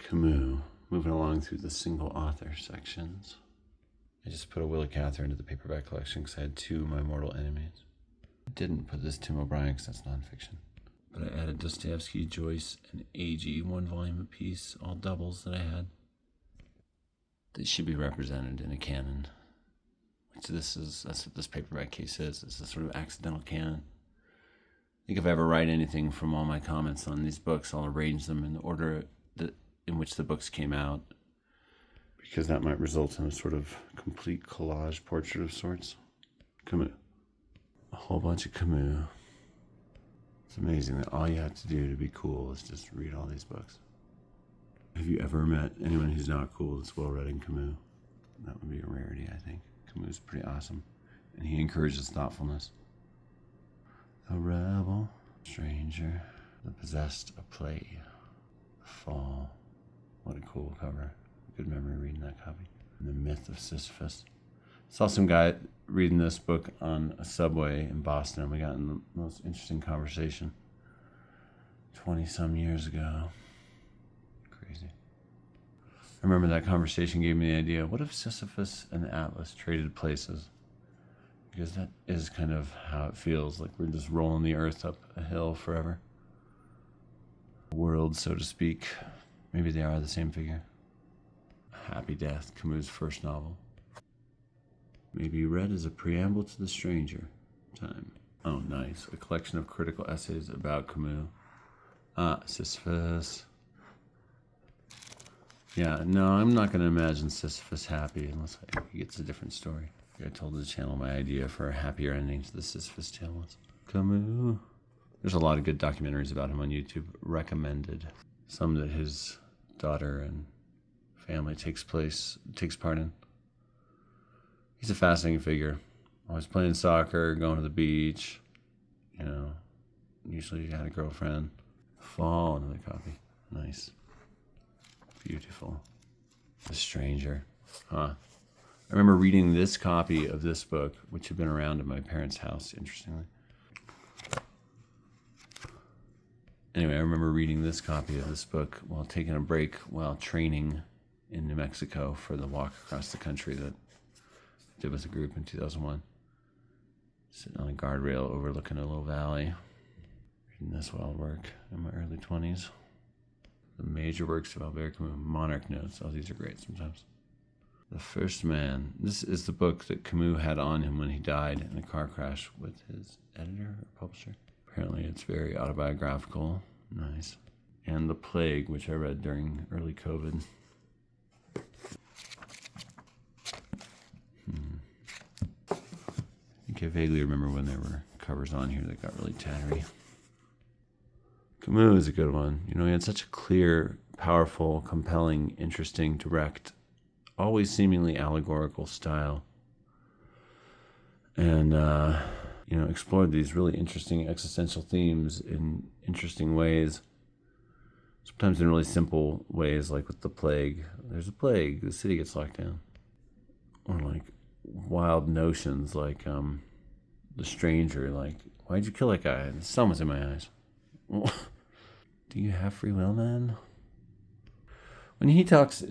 Camus, moving along through the single author sections. I just put a Willa Cather into the paperback collection because I had two of my mortal enemies. I didn't put this Tim O'Brien because that's nonfiction. But I added Dostoevsky, Joyce, and A.G., one volume apiece, all doubles that I had. They should be represented in a canon. Which that's what this paperback case is. It's a sort of accidental canon. I think if I ever write anything from all my comments on these books, I'll arrange them in the order in which the books came out, because that might result in a sort of complete collage portrait of sorts. Camus. A whole bunch of Camus. It's amazing that all you have to do to be cool is just read all these books. Have you ever met anyone who's not cool that's well read in Camus? That would be a rarity, I think. Camus is pretty awesome, and he encourages thoughtfulness. The rebel, stranger, the possessed, a play, the fall. What a cool cover. Good memory reading that copy. And the myth of Sisyphus. Saw some guy reading this book on a subway in Boston, and we got in the most interesting conversation 20-some years ago. Crazy. I remember that conversation gave me the idea, what if Sisyphus and Atlas traded places? Because that is kind of how it feels, like we're just rolling the earth up a hill forever. World, so to speak. Maybe they are the same figure. Happy Death, Camus' first novel. May be read as a preamble to The Stranger. Time. Oh, nice. A collection of critical essays about Camus. Sisyphus. Yeah, no, I'm not going to imagine Sisyphus happy unless he gets a different story. I told the channel my idea for a happier ending to the Sisyphus tale once. Camus. There's a lot of good documentaries about him on YouTube. Recommended. Some that his daughter and family takes part in. He's a fascinating figure. Always playing soccer, going to the beach. You know, usually he had a girlfriend. Fall, another copy. Nice. Beautiful. The Stranger. Huh. I remember reading this copy of this book, which had been around at my parents' house, interestingly. Anyway, I remember reading this copy of this book while taking a break while training in New Mexico for the walk across the country that I did with a group in 2001. Sitting on a guardrail overlooking a little valley. Reading this while at work in my early 20s. The major works of Albert Camus. Monarch Notes. Oh, these are great sometimes. The First Man. This is the book that Camus had on him when he died in a car crash with his editor or publisher. Apparently it's very autobiographical. Nice. And The Plague, which I read during early COVID. I think I vaguely remember when there were covers on here that got really tattery. Camus is a good one. You know, he had such a clear, powerful, compelling, interesting, direct, always seemingly allegorical style. And, you know, explored these really interesting existential themes in interesting ways. Sometimes in really simple ways, like with The Plague. There's a plague, the city gets locked down. Or like wild notions like The Stranger, like, why'd you kill that guy? The sun was in my eyes. Do you have free will, man? When he talks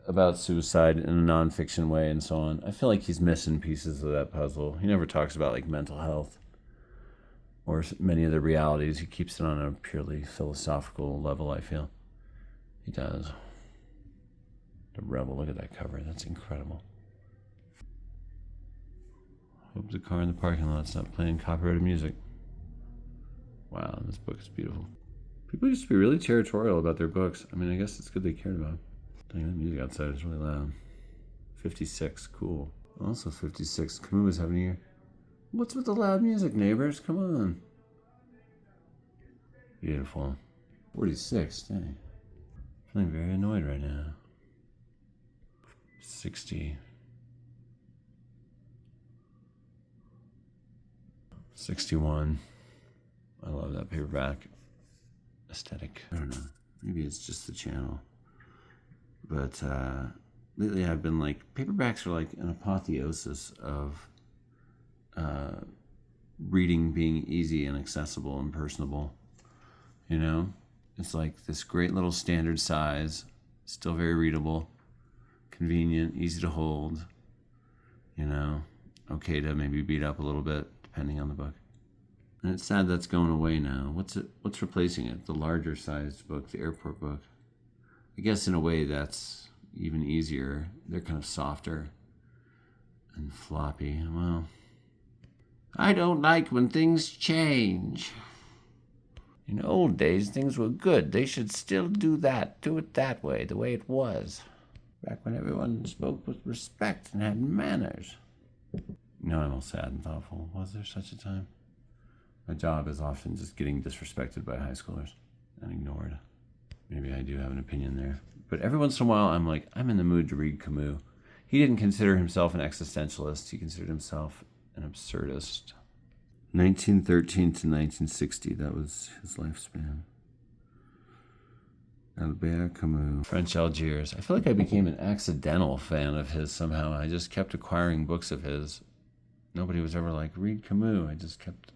about suicide in a nonfiction way and so on, I feel like he's missing pieces of that puzzle. He never talks about like mental health or many of the realities. He keeps it on a purely philosophical level, I feel. He does. The Rebel, look at that cover. That's incredible. Hope the car in the parking lot's not playing copyrighted music. Wow, this book is beautiful. People used to be really territorial about their books. I mean, I guess it's good they cared about them. Dang, that music outside is really loud. 56, cool. Also 56, Camus was having a year. What's with the loud music, neighbors? Come on. Beautiful. 46, dang. Feeling very annoyed right now. 60. 61. I love that paperback aesthetic. I don't know. Maybe it's just the channel. But lately I've been like, paperbacks are like an apotheosis of reading being easy and accessible and personable. You know? It's like this great little standard size Still very readable, convenient, easy to hold. Okay to maybe beat up a little bit depending on the book. And it's sad that's going away now. What's replacing it? The larger sized book, the airport book. I guess in a way that's even easier. They're kind of softer and floppy. Well, I don't like when things change. In old days, things were good. They should still do that. Do it that way, the way it was. Back when everyone spoke with respect and had manners. I'm all sad and thoughtful. Was there such a time? My job is often just getting disrespected by high schoolers and ignored. Maybe I do have an opinion there. But every once in a while, I'm in the mood to read Camus. He didn't consider himself an existentialist. He considered himself an absurdist. 1913 to 1960, that was his lifespan. Albert Camus. French Algiers. I feel like I became an accidental fan of his somehow. I just kept acquiring books of his. Nobody was ever like, read Camus. I just kept